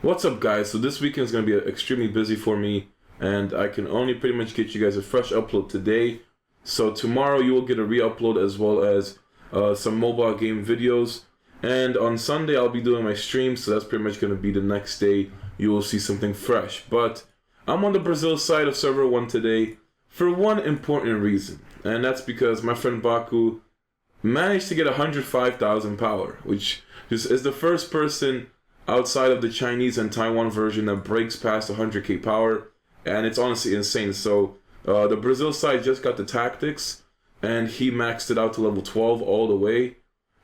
What's up, guys? So this weekend is going to be extremely busy for me, and I can only pretty much get you guys a fresh upload today. So tomorrow you will get a re-upload as well as some mobile game videos. And on Sunday I'll be doing my stream, so that's pretty much going to be the next day you will see something fresh. But I'm on the Brazil side of server 1 today for one important reason, and that's because my friend Baku managed to get 105,000 power, which is the first person outside of the Chinese and Taiwan version that breaks past 100k power, and it's honestly insane. So the Brazil side just got the tactics, and he maxed it out to level 12 all the way,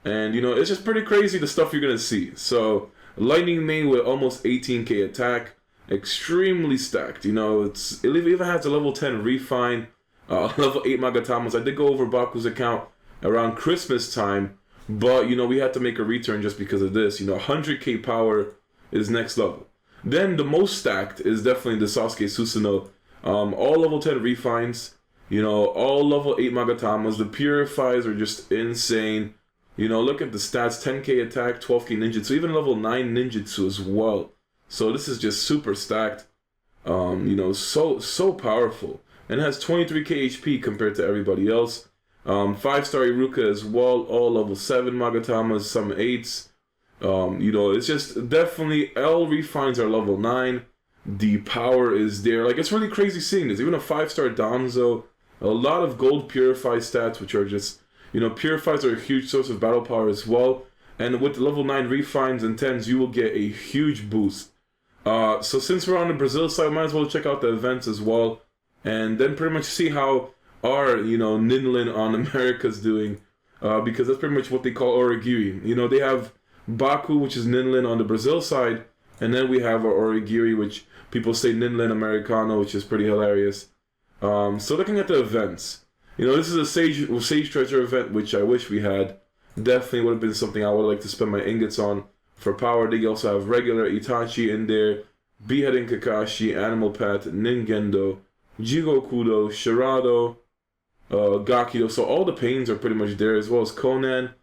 and you know, it's just pretty crazy the stuff you're gonna see. So Lightning main with almost 18k attack, extremely stacked. You know, it even has a level 10 refine, level 8 Magatamas. I did go over Baku's account around Christmas time, but you know, we had to make a return just because of this. You know, 100k power is next level. Then the most stacked is definitely the Sasuke Susanoo. All level 10 refines, you know, all level 8 Magatamas. The purifies are just insane. You know, look at the stats: 10k attack, 12k ninjutsu, even level 9 ninjutsu as well. So this is just super stacked. You know, so powerful, and it has 23k HP compared to everybody else. 5-star Iruka as well, all level 7 Magatamas, some 8s. You know, it's just definitely L refines are level 9. The power is there. Like, it's really crazy seeing this. Even a 5-star Danzo, a lot of gold purify stats, which are just, you know, purifies are a huge source of battle power as well. And with the level 9 refines and 10s, you will get a huge boost. So since we're on the Brazil side, might as well check out the events as well, and then pretty much see how our, you know, Ninlin on America's doing, because that's pretty much what they call Oragiri. You know, they have Baku, which is Ninlin on the Brazil side, and then we have our Oragiri, which people say Ninlin Americano, which is pretty hilarious. So looking at the events, you know, this is a Sage Treasure event, which I wish we had. Definitely would have been something I would like to spend my ingots on for power. They also have regular Itachi in there, Beheading Kakashi, Animal Pet, Ningendo, Jigokudo, Shirado, Gakido. So all the pains are pretty much there, as well as Conan,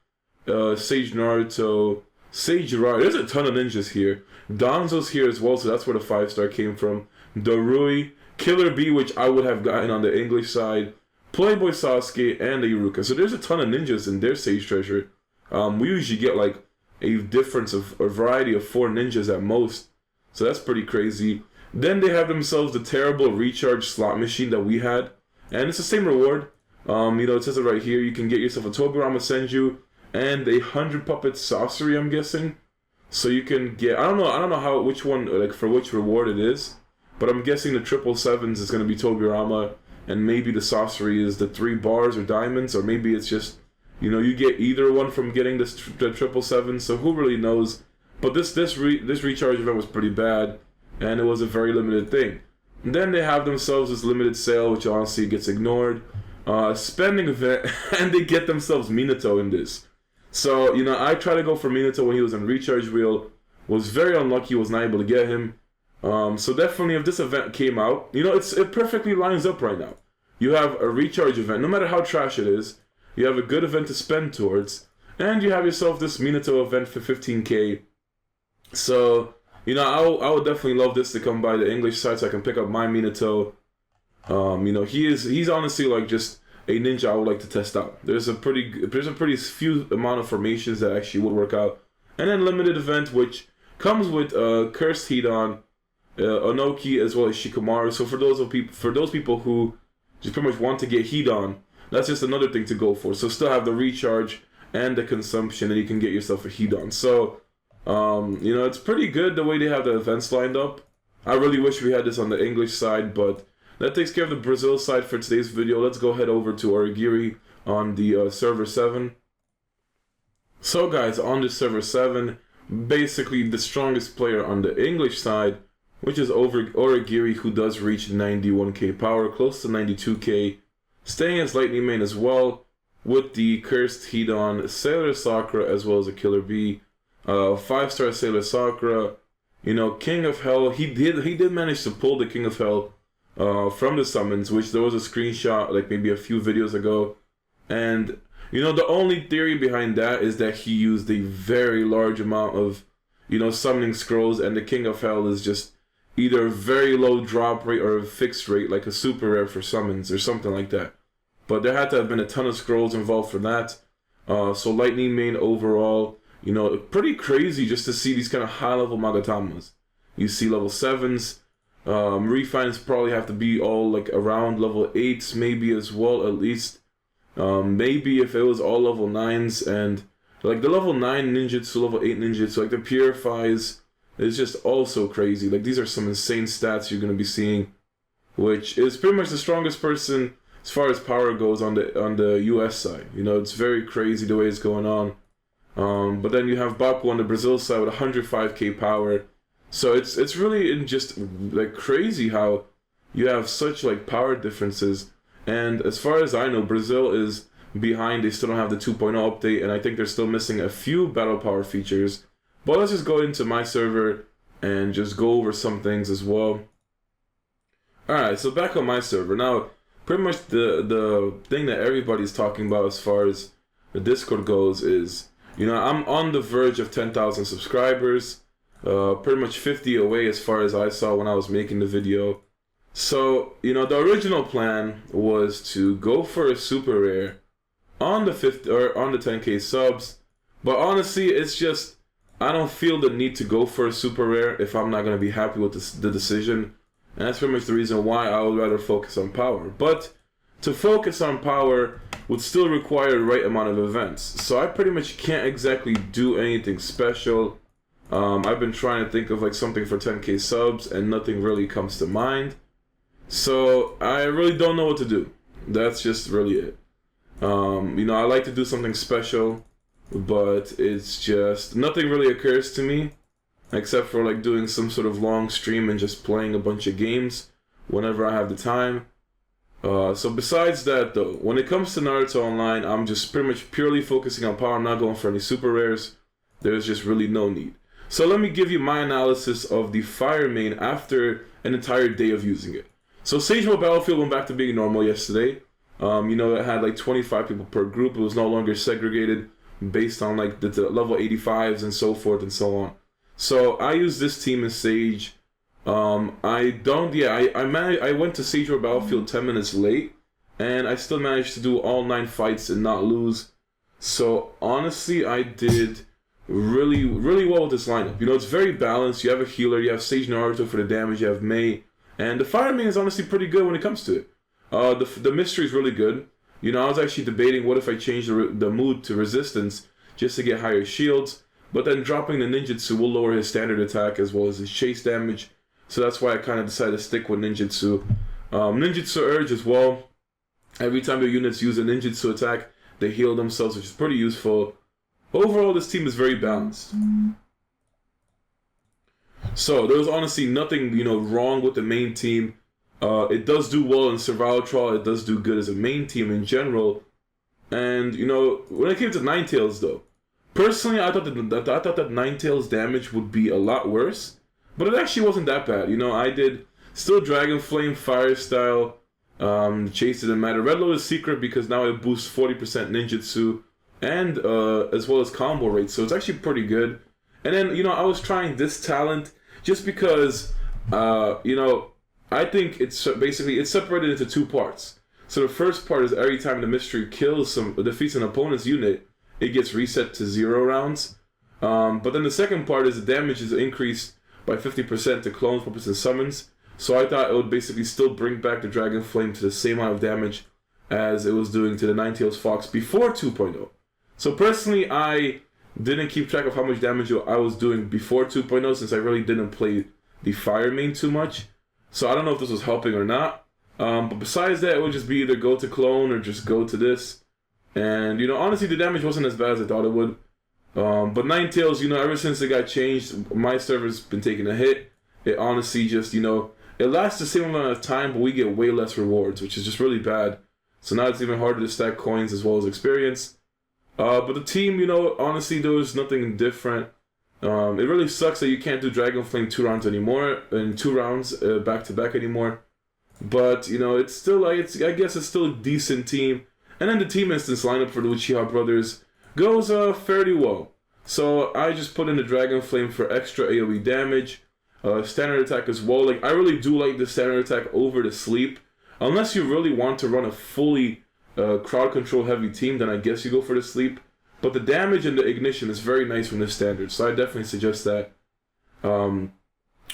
Sage Naruto, Sage Jiraiya. There's a ton of ninjas here. Danzo's here as well, so that's where the 5-star came from. Darui, Killer Bee, which I would have gotten on the English side, Playboy Sasuke, and the Iruka. So there's a ton of ninjas in their Sage Treasure. We usually get like a difference of a variety of 4 ninjas at most, so that's pretty crazy. Then they have themselves the terrible recharge slot machine that we had, and it's the same reward. You know, it says it right here. You can get yourself a Tobirama Senju and a 100 puppet sorcery, I'm guessing. So you can get, I don't know which one, like for which reward it is, but I'm guessing the 777s is going to be Tobirama, and maybe the sorcery is the 3 bars or diamonds, or maybe it's just, you know, you get either one from getting the 777. So who really knows? But this recharge event was pretty bad, and it was a very limited thing. And then they have themselves this limited sale, which honestly gets ignored. Spending event, and they get themselves Minato in this. So, you know, I tried to go for Minato when he was on recharge wheel, was very unlucky, was not able to get him. So definitely, if this event came out, you know, it perfectly lines up right now. You have a recharge event, no matter how trash it is. You have a good event to spend towards, and you have yourself this Minato event for 15k. So, you know, I would definitely love this to come by the English side so I can pick up my Minato. You know, he's honestly like just a ninja I would like to test out. There's a pretty few amount of formations that actually would work out, and then limited event which comes with Cursed Hidan, Onoki, as well as Shikamaru. So for those people who just pretty much want to get Hidan, that's just another thing to go for. So still have the recharge and the consumption, and you can get yourself a Hidan. So, you know, it's pretty good the way they have the events lined up. I really wish we had this on the English side, but that takes care of the Brazil side for today's video. Let's go head over to Oragiri on the server 7. So guys, on the server 7, basically the strongest player on the English side, which is over Oragiri, who does reach 91k power, close to 92k. Staying as Lightning main as well, with the Cursed Hidan, Sailor Sakura, as well as a Killer Bee. 5-star Sailor Sakura, you know, King of Hell. He did manage to pull the King of Hell from the summons, which there was a screenshot like maybe a few videos ago. And, you know, the only theory behind that is that he used a very large amount of summoning scrolls, and the King of Hell is just either a very low drop rate or a fixed rate, like a super rare for summons or something like that. But there had to have been a ton of scrolls involved for that. So Lightning main overall, pretty crazy just to see these kind of high-level Magatamas. You see level 7s. Refines probably have to be all like around level 8s maybe as well, at least. Maybe if it was all level 9s, and like the level 9 ninjutsu, level 8 ninjutsu, like the purifies is just also crazy. Like these are some insane stats you're going to be seeing, which is pretty much the strongest person as far as power goes on the US side. It's very crazy the way it's going on. But then you have Baku on the Brazil side with 105k power. So it's really just like crazy how you have such like power differences. And as far as I know, Brazil is behind. They still don't have the 2.0 update, and I think they're still missing a few battle power features. But let's just go into my server and just go over some things as well. Alright, so back on my server. Now, pretty much the thing that everybody's talking about as far as the Discord goes is, I'm on the verge of 10,000 subscribers. Pretty much 50 away as far as I saw when I was making the video. So, the original plan was to go for a super rare on the 50 or on the 10k subs. But honestly, it's just I don't feel the need to go for a super rare if I'm not going to be happy with the decision. And that's pretty much the reason why I would rather focus on power. But to focus on power would still require the right amount of events. So I pretty much can't exactly do anything special. I've been trying to think of like something for 10k subs and nothing really comes to mind. So I really don't know what to do. That's just really it. I like to do something special, but it's just nothing really occurs to me except for like doing some sort of long stream and just playing a bunch of games whenever I have the time. So besides that though, when it comes to Naruto Online, I'm just pretty much purely focusing on power. I'm not going for any super rares. There's just really no need. So let me give you my analysis of the fire main after an entire day of using it. So Sage Mode Battlefield went back to being normal yesterday. It had like 25 people per group. It was no longer segregated based on like the level 85s and so forth and so on. So I use this team as Sage. I went to Sage Mode Battlefield 10 minutes late, and I still managed to do all 9 fights and not lose. So honestly, I did really, really well with this lineup. It's very balanced. You have a healer, you have Sage Naruto for the damage, you have Mei, and the fire main is honestly pretty good when it comes to it. The mystery is really good. I was actually debating what if I change the mood to resistance just to get higher shields, but then dropping the ninjutsu will lower his standard attack as well as his chase damage. So that's why I kind of decided to stick with ninjutsu. Ninjutsu Urge as well. Every time your units use a ninjutsu attack, they heal themselves, which is pretty useful. Overall, this team is very balanced. So there was honestly nothing, wrong with the main team. It does do well in survival trial. It does do good as a main team in general. And when it came to Ninetales though, personally, I thought that Ninetales damage would be a lot worse, but it actually wasn't that bad. I did still Dragon Flame, Fire Style, Chase didn't matter. Red Lotus is secret because now it boosts 40% ninjutsu and as well as combo rate, so it's actually pretty good. And then I was trying this talent just because I think it's separated into 2 parts. So the first part is every time the mystery defeats an opponent's unit, it gets reset to 0 rounds. But then the second part is the damage is increased by 50% to clones, puppets, and summons. So I thought it would basically still bring back the Dragon Flame to the same amount of damage as it was doing to the Ninetales Fox before 2.0. So personally, I didn't keep track of how much damage I was doing before 2.0 since I really didn't play the fire main too much. So I don't know if this was helping or not. But besides that, it would just be either go to clone or just go to this. And, honestly, the damage wasn't as bad as I thought it would. But Ninetales, ever since it got changed, my server's been taking a hit. It honestly just, it lasts the same amount of time, but we get way less rewards, which is just really bad. So now it's even harder to stack coins as well as experience. But the team, honestly, there was nothing different. It really sucks that you can't do Dragon Flame 2 rounds anymore, and 2 rounds back to back anymore. But, it's still, I guess it's still a decent team. And then the team instance lineup for the Uchiha brothers goes fairly well. So I just put in the Dragon Flame for extra AoE damage. Standard attack as well. Like, I really do like the standard attack over the sleep. Unless you really want to run a fully crowd control heavy team, then I guess you go for the sleep. But the damage and the ignition is very nice from the standard, so I definitely suggest that. The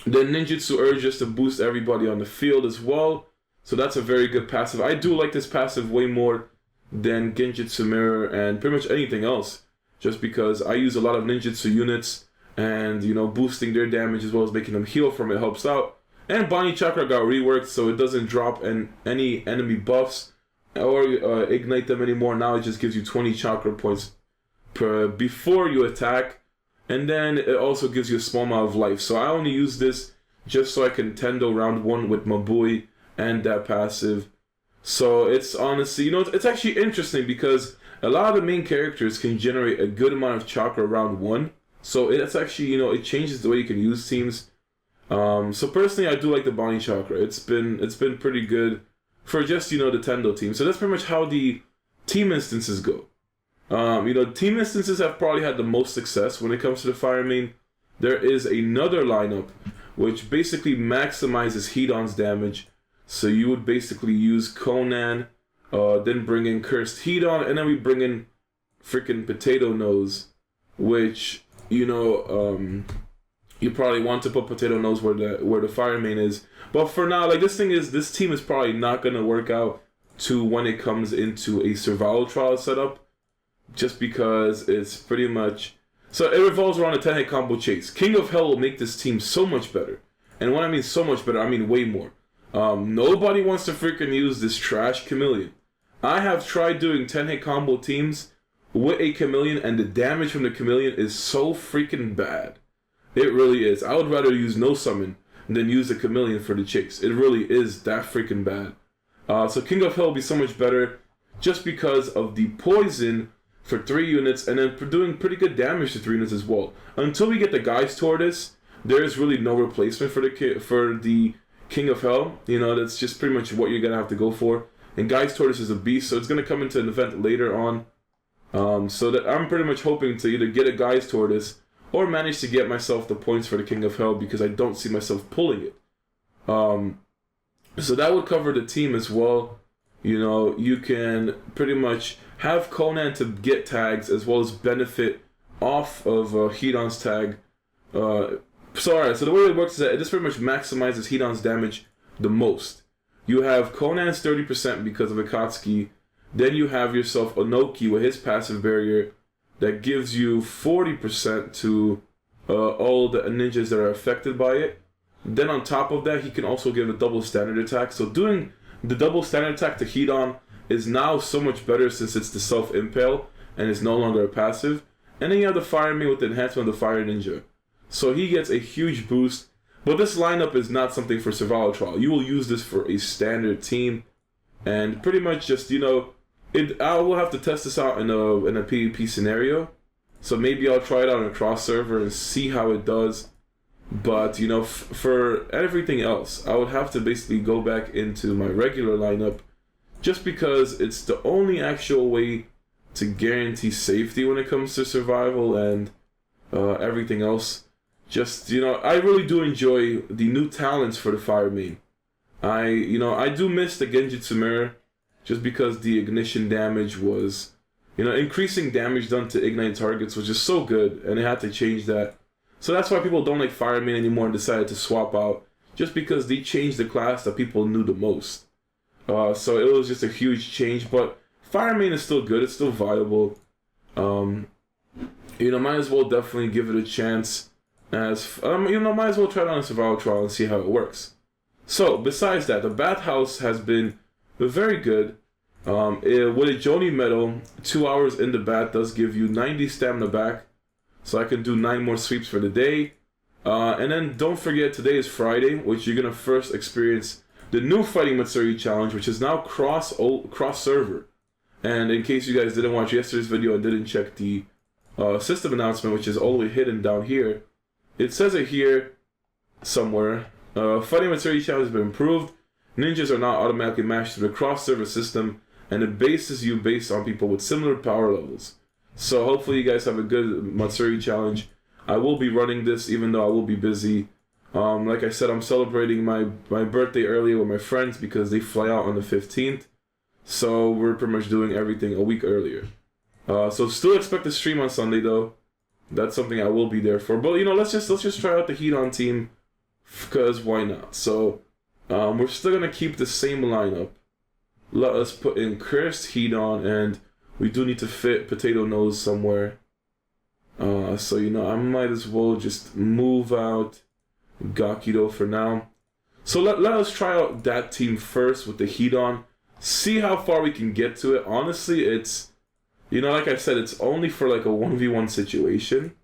Ninjutsu Urge just to boost everybody on the field as well. So that's a very good passive. I do like this passive way more than Genjutsu Mirror and pretty much anything else. Just because I use a lot of ninjutsu units, and you know, boosting their damage as well as making them heal from it helps out. And Bani Chakra got reworked, so it doesn't drop any enemy buffs or ignite them anymore. Now it just gives you 20 chakra points before you attack, and then it also gives you a small amount of life. So I only use this just so I can Tendo round 1 with Mabui and that passive. So it's honestly, you know, it's actually interesting because a lot of the main characters can generate a good amount of chakra round 1. So it's actually, you know, it changes the way you can use teams. So personally, I do like the Bani Chakra. It's been pretty good for just, you know, the Tendo team. So that's pretty much how the team instances go. You know, team instances have probably had the most success when it comes to the Fire Main. There is another lineup which basically maximizes Hidan's damage. So you would basically use Conan, then bring in Cursed Hidan, and then we bring in freaking Potato Nose, which, you know, you probably want to put Potato Nose where the Fire Main is. But for now, like, this team is probably not gonna work out to when it comes into a survival trial setup, just because it's pretty much, so it revolves around a 10-hit combo chase. King of Hell will make this team so much better. And when I mean so much better, I mean way more. Nobody wants to freaking use this trash Chameleon. I have tried doing 10-hit combo teams with a Chameleon, and the damage from the Chameleon is so freaking bad. It really is. I would rather use no summon than use the Chameleon for the chase. It really is that freaking bad. So King of Hell will be so much better just because of the poison for 3 units, and then doing pretty good damage to 3 units as well. Until we get the Guy's Tortoise, there is really no replacement for the King of Hell. You know, that's just pretty much what you're gonna have to go for. And Guy's Tortoise is a beast, so it's gonna come into an event later on. So that I'm pretty much hoping to either get a Guy's Tortoise or manage to get myself the points for the King of Hell, because I don't see myself pulling it. So that would cover the team as well. You know, you can pretty much have Conan to get tags as well as benefit off of Hidan's tag. So the way it works is that this pretty much maximizes Hidan's damage the most. You have Conan's 30% because of Akatsuki. Then you have yourself Onoki with his passive barrier that gives you 40% to all the ninjas that are affected by it. Then on top of that, he can also give a double standard attack. So doing the double standard attack to Hidan is now so much better since it's the self-impale and it's no longer a passive. And then you have the Fire Main with the enhancement of the Fire Ninja. So he gets a huge boost. But this lineup is not something for survival trial. You will use this for a standard team. And pretty much just, you know, I will have to test this out in a PvP scenario. So maybe I'll try it out on a cross server and see how it does. But, you know, for everything else, I would have to basically go back into my regular lineup, just because it's the only actual way to guarantee safety when it comes to survival and everything else. Just, you know, I really do enjoy the new talents for the Fire Main. I do miss the Genjutsu Mirror, just because the ignition damage was, you know, increasing damage done to ignite targets was just so good, and they had to change that. So that's why people don't like Fire Main anymore and decided to swap out, just because they changed the class that people knew the most. So it was just a huge change, but Fire Main is still good, it's still viable. You know, might as well definitely give it a chance, as, you know, might as well try it on a survival trial and see how it works. So, besides that, the bathhouse has been very good. With a Joni medal, 2 hours in the bath does give you 90 stamina back. So I can do 9 more sweeps for the day. And then don't forget, today is Friday, which you're going to first experience the new Fighting Matsuri challenge, which is now cross server. And in case you guys didn't watch yesterday's video and didn't check the system announcement, which is all the way hidden down here, it says it here somewhere. Fighting Matsuri challenge has been improved. Ninjas are now automatically matched to the cross server system, and it bases you based on people with similar power levels. So hopefully you guys have a good Matsuri challenge. I will be running this even though I will be busy. Like I said, I'm celebrating my birthday earlier with my friends because they fly out on the 15th. So we're pretty much doing everything a week earlier. So still expect to stream on Sunday though. That's something I will be there for. But let's just try out the Hidan team, because why not? So we're still gonna keep the same lineup. Let us put in Cursed Hidan, and we do need to fit Potato Nose somewhere. So I might as well just move out Gakido for now. So let us try out that team first with the Hidan. See how far we can get to it. Honestly, it's like I said, it's only for like a 1v1 situation.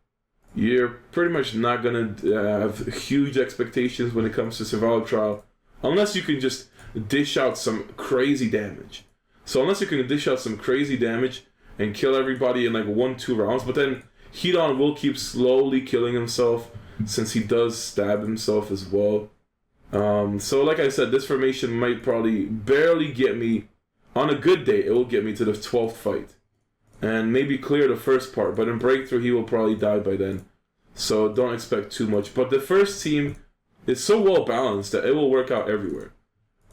You're pretty much not gonna have huge expectations when it comes to survival trial, unless you can just dish out some crazy damage. So unless you can dish out some crazy damage and kill everybody in like 1-2 rounds, but then Hidan will keep slowly killing himself since he does stab himself as well. So like I said, this formation might probably barely get me, on a good day, it will get me to the 12th fight. And maybe clear the first part, but in Breakthrough he will probably die by then. So don't expect too much. But the first team is so well balanced that it will work out everywhere.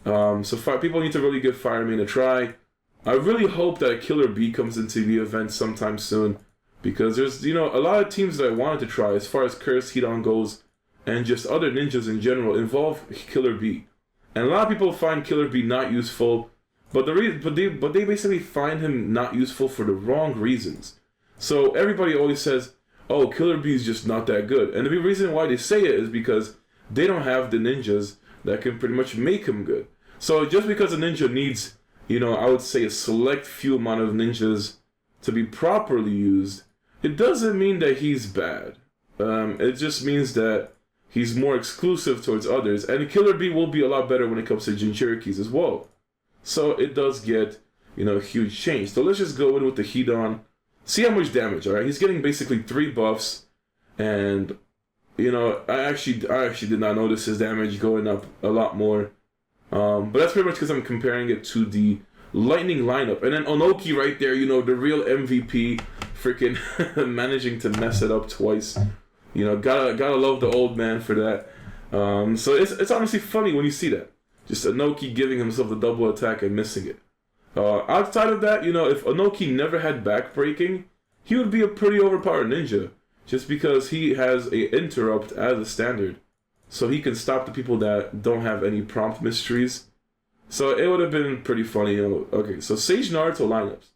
So people need to really give Firemain a try. I really hope that a Killer Bee comes into the event sometime soon, because there's a lot of teams that I wanted to try as far as Cursed Hidan goes, and just other ninjas in general involve Killer Bee. And a lot of people find Killer Bee not useful, but they basically find him not useful for the wrong reasons. So everybody always says, "Oh, Killer Bee is just not that good," and the reason why they say it is because they don't have the ninjas that can pretty much make him good. So just because a ninja needs, I would say a select few amount of ninjas to be properly used, it doesn't mean that he's bad. It just means that he's more exclusive towards others, and Killer Bee will be a lot better when it comes to Jinchurikis as well. So it does get, a huge change. So let's just go in with the Hidan. See how much damage, alright? He's getting basically 3 buffs, and, I actually did not notice his damage going up a lot more. But that's pretty much because I'm comparing it to the Lightning lineup. And then Onoki right there, the real MVP, freaking managing to mess it up twice. Gotta love the old man for that. So it's honestly funny when you see that. Just Onoki giving himself the double attack and missing it. Outside of that, if Onoki never had backbreaking, he would be a pretty overpowered ninja. Just because he has a interrupt as a standard. So he can stop the people that don't have any prompt mysteries. So it would have been pretty funny. Okay, so Sage Naruto lineups.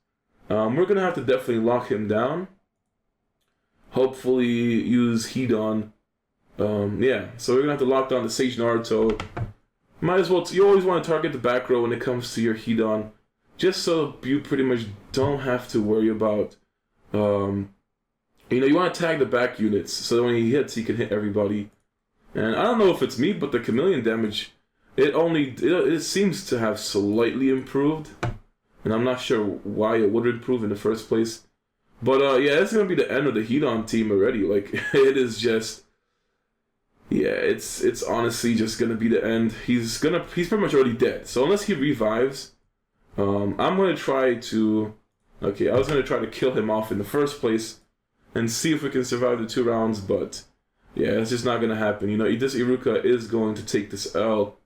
We're going to have to definitely lock him down. Hopefully use Hidan. Yeah, so we're going to have to lock down the Sage Naruto. Might as well, you always want to target the back row when it comes to your Hidan. Just so you pretty much don't have to worry about, you want to tag the back units so when he hits, he can hit everybody. And I don't know if it's me, but the chameleon damage, it seems to have slightly improved. And I'm not sure why it would improve in the first place. But yeah, it's going to be the end of the Hidan team already. Like, it is just... Yeah, it's honestly just gonna be the end. He's pretty much already dead. So unless he revives, I'm gonna try to. Okay, I was gonna try to kill him off in the first place, and see if we can survive the 2 rounds. But yeah, it's just not gonna happen. This Iruka is going to take this L.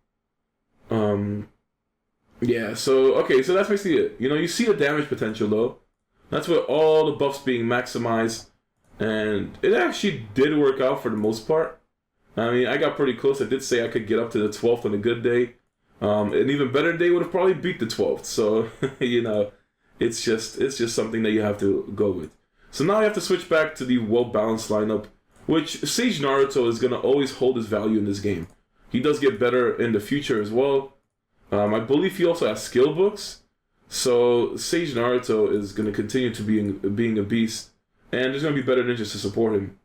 Yeah. So okay, so that's basically it. You see the damage potential though. That's with all the buffs being maximized, and it actually did work out for the most part. I mean, I got pretty close. I did say I could get up to the 12th on a good day. An even better day would have probably beat the 12th. So, it's just something that you have to go with. So now you have to switch back to the well-balanced lineup, which Sage Naruto is going to always hold his value in this game. He does get better in the future as well. I believe he also has skill books. So Sage Naruto is going to continue to being a beast. And there's going to be better ninjas to support him.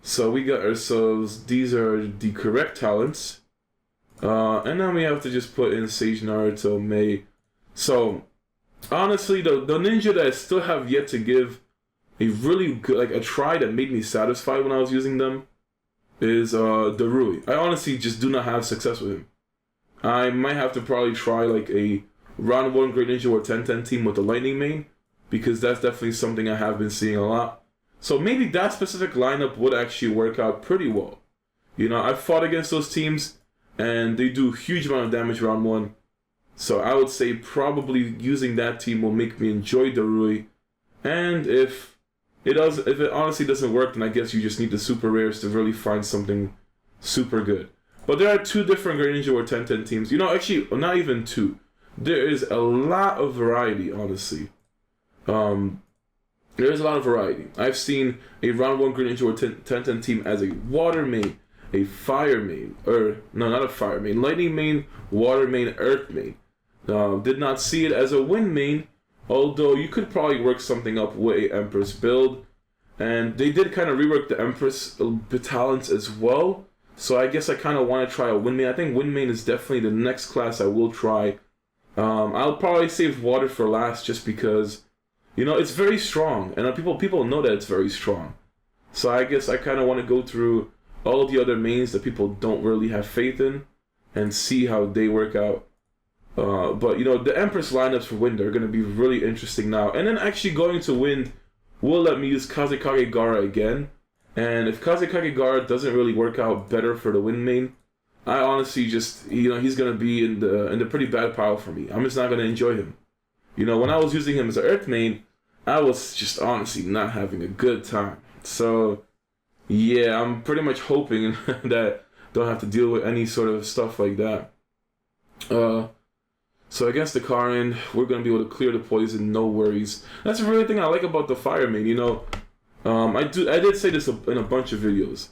So we got ourselves, these are the correct talents. And then we have to just put in Sage Naruto Mei. So, honestly, the ninja that I still have yet to give a really good, like a try that made me satisfied when I was using them is Darui. I honestly just do not have success with him. I might have to probably try like a round 1 Great Ninja or 10-10 team with the Lightning main. because that's definitely something I have been seeing a lot. So maybe that specific lineup would actually work out pretty well. You know, I've fought against those teams, and they do huge amount of damage round 1. So I would say probably using that team will make me enjoy Darui. And if it honestly doesn't work, then I guess you just need the super rares to really find something super good. But there are 2 different Great Ninja War 10-10 teams. You know, actually, not even 2. There is a lot of variety, honestly. There is a lot of variety. I've seen a round 1 Great Ninja War 10-10 team as a water main, a fire main, or no, not a fire main, lightning main, water main, earth main. Did not see it as a wind main, although you could probably work something up with a Empress build. And they did kind of rework the Empress battalions as well. So I guess I kind of want to try a wind main. I think wind main is definitely the next class I will try. I'll probably save water for last just because, you know, it's very strong. And people know that it's very strong. So I guess I kind of want to go through all the other mains that people don't really have faith in and see how they work out. But, you know, the Empress lineups for Wind are going to be really interesting now. And then actually going to Wind will let me use Kazekage Gaara again. And if Kazekage Gaara doesn't really work out better for the Wind main, I honestly just, you know, he's going to be in the pretty bad pile for me. I'm just not going to enjoy him. You know, when I was using him as an Earth main, I was just honestly not having a good time. So, yeah, I'm pretty much hoping that don't have to deal with any sort of stuff like that. So against the Karin, we're going to be able to clear the poison, no worries. That's the really thing I like about the Fire main, you know. I did say this in a bunch of videos.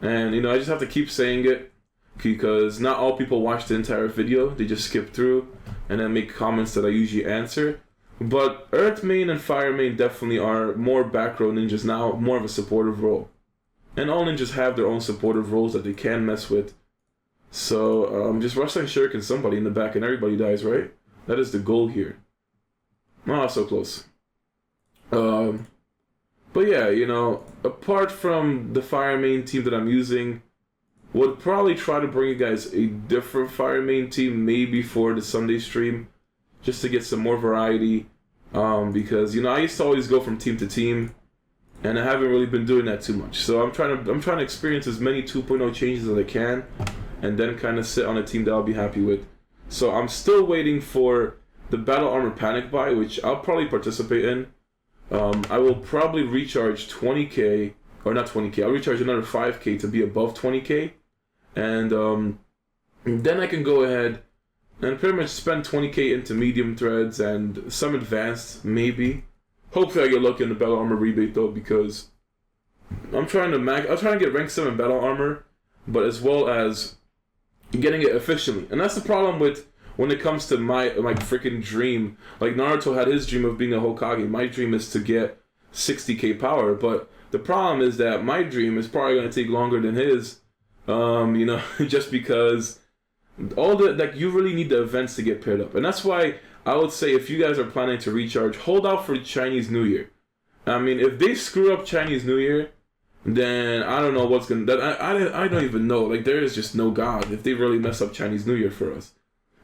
And, you know, I just have to keep saying it because not all people watch the entire video. They just skip through and then make comments that I usually answer. But Earth main and Fire main definitely are more back row ninjas now, more of a supportive role. And all ninjas have their own supportive roles that they can mess with. So, just wrestling Shuriken somebody in the back and everybody dies, right? That is the goal here. Oh, so close. But yeah, you know, apart from the Fire main team that I'm using, would probably try to bring you guys a different Fire main team maybe for the Sunday stream, just to get some more variety. Because, you know, I used to always go from team to team, and I haven't really been doing that too much. So I'm trying to experience as many 2.0 changes as I can, and then kind of sit on a team that I'll be happy with. So I'm still waiting for the Battle Armor Panic Buy, which I'll probably participate in. I will probably recharge 20k, or not 20k, I'll recharge another 5k to be above 20k. And then I can go ahead and pretty much spend 20k into medium threads and some advanced, maybe. Hopefully I get lucky in the Battle Armor rebate though, because I'm trying to get rank 7 Battle Armor, but as well as getting it efficiently. And that's the problem with when it comes to my freaking dream. Like Naruto had his dream of being a Hokage. My dream is to get 60k power, but the problem is that my dream is probably going to take longer than his. You know, just because you really need the events to get paired up. And that's why I would say if you guys are planning to recharge, hold out for Chinese New Year. I mean, if they screw up Chinese New Year, then I don't know what's gonna. I don't even know. Like, there is just no God if they really mess up Chinese New Year for us.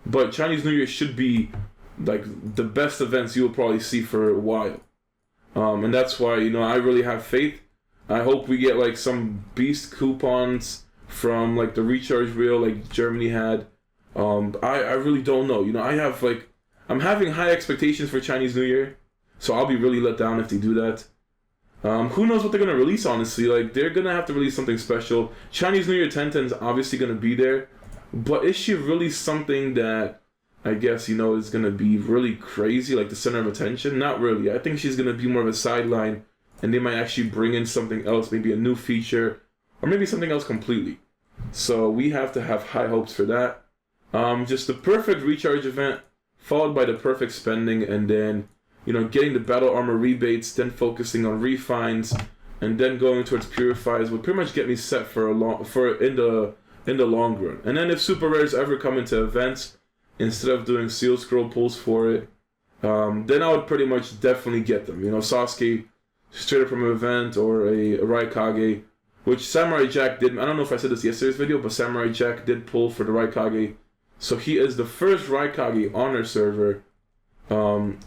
But Chinese New Year should be like the best events you will probably see for a while. And that's why, you know, I really have faith. I hope we get like some beast coupons from like the recharge reel like Germany had. I really don't know. You know, I'm having high expectations for Chinese New Year, so I'll be really let down if they do that. Who knows what they're gonna release, honestly. Like, they're gonna have to release something special. Chinese New Year 1010 is obviously gonna be there, but is she really something that I guess, you know, is gonna be really crazy, like the center of attention? Not really. I think she's gonna be more of a sideline, and they might actually bring in something else, maybe a new feature, or maybe something else completely. So we have to have high hopes for that. Just the perfect recharge event, followed by the perfect spending, and then, you know, getting the battle armor rebates, then focusing on refines, and then going towards purifies would pretty much get me set in the long run. And then if super rares ever come into events, instead of doing seal scroll pulls for it, then I would pretty much definitely get them. You know, Sasuke straight up from an event, or a Raikage, which Samurai Jack did. I don't know if I said this yesterday's video, but Samurai Jack did pull for the Raikage. So he is the first Raikage on our server.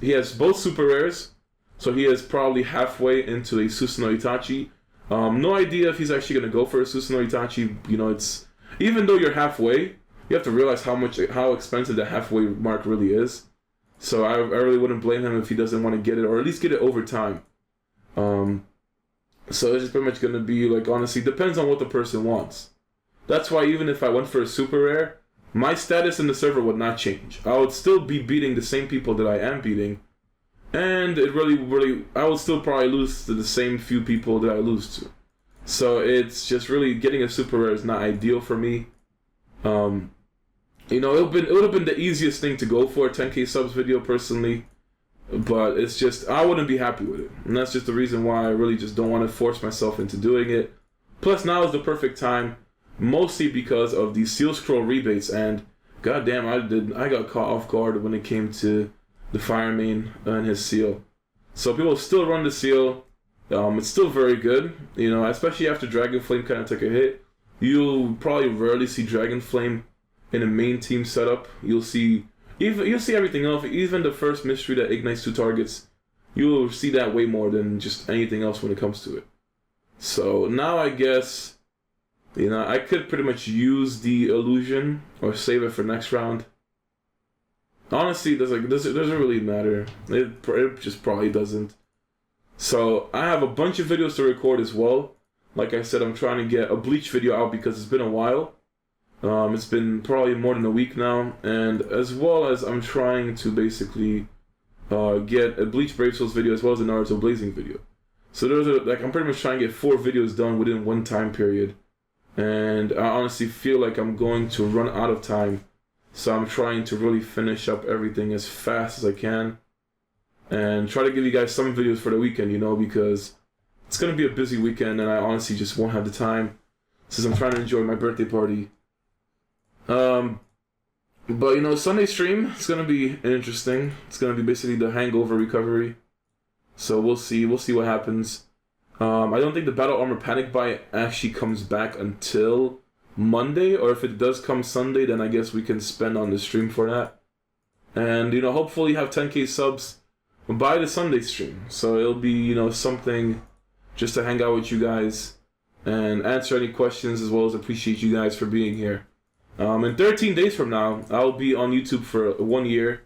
He has both super rares, So he is probably halfway into a ASUS no Itachi. No idea if he's actually going to go for a ASUS no Itachi. You know, it's even though you're halfway, you have to realize how expensive the halfway mark really is. So I really wouldn't blame him if he doesn't want to get it, or at least get it over time. So it's just pretty much going to be like, honestly, depends on what the person wants. That's why even if I went for a super rare, my status in the server would not change. I would still be beating the same people that I am beating. And it really, I would still probably lose to the same few people that I lose to. So it's just really, getting a super rare is not ideal for me. You know, it would have been the easiest thing to go for a 10k subs video personally. But it's just, I wouldn't be happy with it. And that's just the reason why I really just don't want to force myself into doing it. Plus now is the perfect time, mostly because of the seal scroll rebates, and goddamn, I got caught off guard when it came to the fire main and his seal. So people still run the seal. It's still very good, you know, especially after Dragon Flame kind of took a hit. You'll probably rarely see Dragon Flame in a main team setup. You'll see everything else, even the first mystery that ignites 2 targets. You'll see that way more than just anything else when it comes to it. So now I guess, you know, I could pretty much use the illusion or save it for next round. Honestly, doesn't really matter. It just probably doesn't. So I have a bunch of videos to record as well. Like I said, I'm trying to get a Bleach video out because it's been a while. It's been probably more than a week now, and as well as I'm trying to basically get a Bleach Brave Souls video as well as a Naruto Blazing video. So I'm pretty much trying to get 4 videos done within one time period, and I honestly feel like I'm going to run out of time. So I'm trying to really finish up everything as fast as I can, and try to give you guys some videos for the weekend, you know, because it's gonna be a busy weekend, and I honestly just won't have the time since I'm trying to enjoy my birthday party. But you know, Sunday stream, it's gonna be interesting. It's gonna be basically the hangover recovery. So we'll see what happens. I don't think the Battle Armor Panic Buy actually comes back until Monday, or if it does come Sunday, then I guess we can spend on the stream for that. And you know, hopefully have 10k subs by the Sunday stream. So it'll be, you know, something just to hang out with you guys and answer any questions, as well as appreciate you guys for being here. In 13 days from now, I'll be on YouTube for 1 year.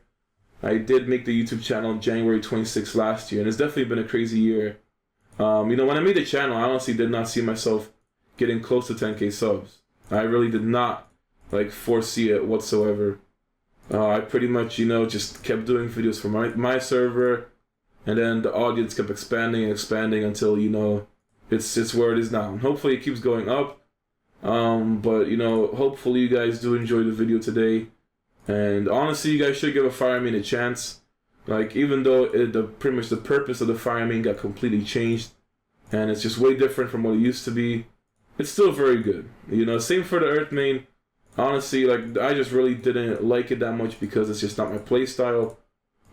I did make the YouTube channel January 26th last year, and it's definitely been a crazy year. You know, when I made the channel, I honestly did not see myself getting close to 10k subs. I really did not, like, foresee it whatsoever. I pretty much, you know, just kept doing videos for my server, and then the audience kept expanding and expanding until, you know, it's where it is now. And hopefully it keeps going up. But you know, hopefully you guys do enjoy the video today, and honestly, you guys should give a fire main a chance. Like, even though pretty much the purpose of the fire main got completely changed, and it's just way different from what it used to be, it's still very good. You know, same for the earth main. Honestly, like, I just really didn't like it that much because it's just not my play style.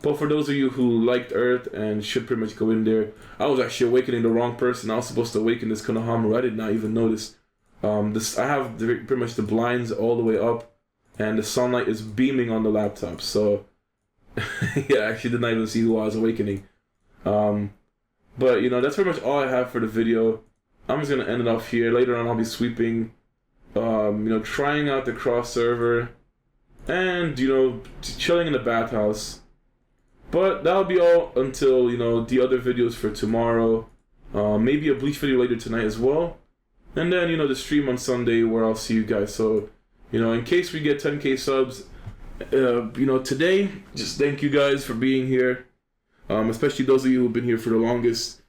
But for those of you who liked earth and should pretty much go in there, I was actually awakening the wrong person. I was supposed to awaken this Konohamaru. I did not even notice. I have pretty much the blinds all the way up, and the sunlight is beaming on the laptop. So, yeah, I actually did not even see who I was awakening. But you know, that's pretty much all I have for the video. I'm just gonna end it off here. Later on, I'll be sweeping, you know, trying out the cross server, and you know, chilling in the bathhouse. But that'll be all until, you know, the other videos for tomorrow. Maybe a Bleach video later tonight as well. And then, you know, the stream on Sunday where I'll see you guys. So, you know, in case we get 10k subs, you know, today, just thank you guys for being here. Especially those of you who've been here for the longest.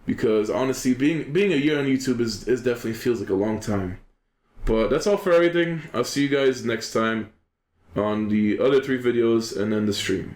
Because honestly, being a year on YouTube is definitely feels like a long time. But that's all for everything. I'll see you guys next time on the other 3 videos and then the stream.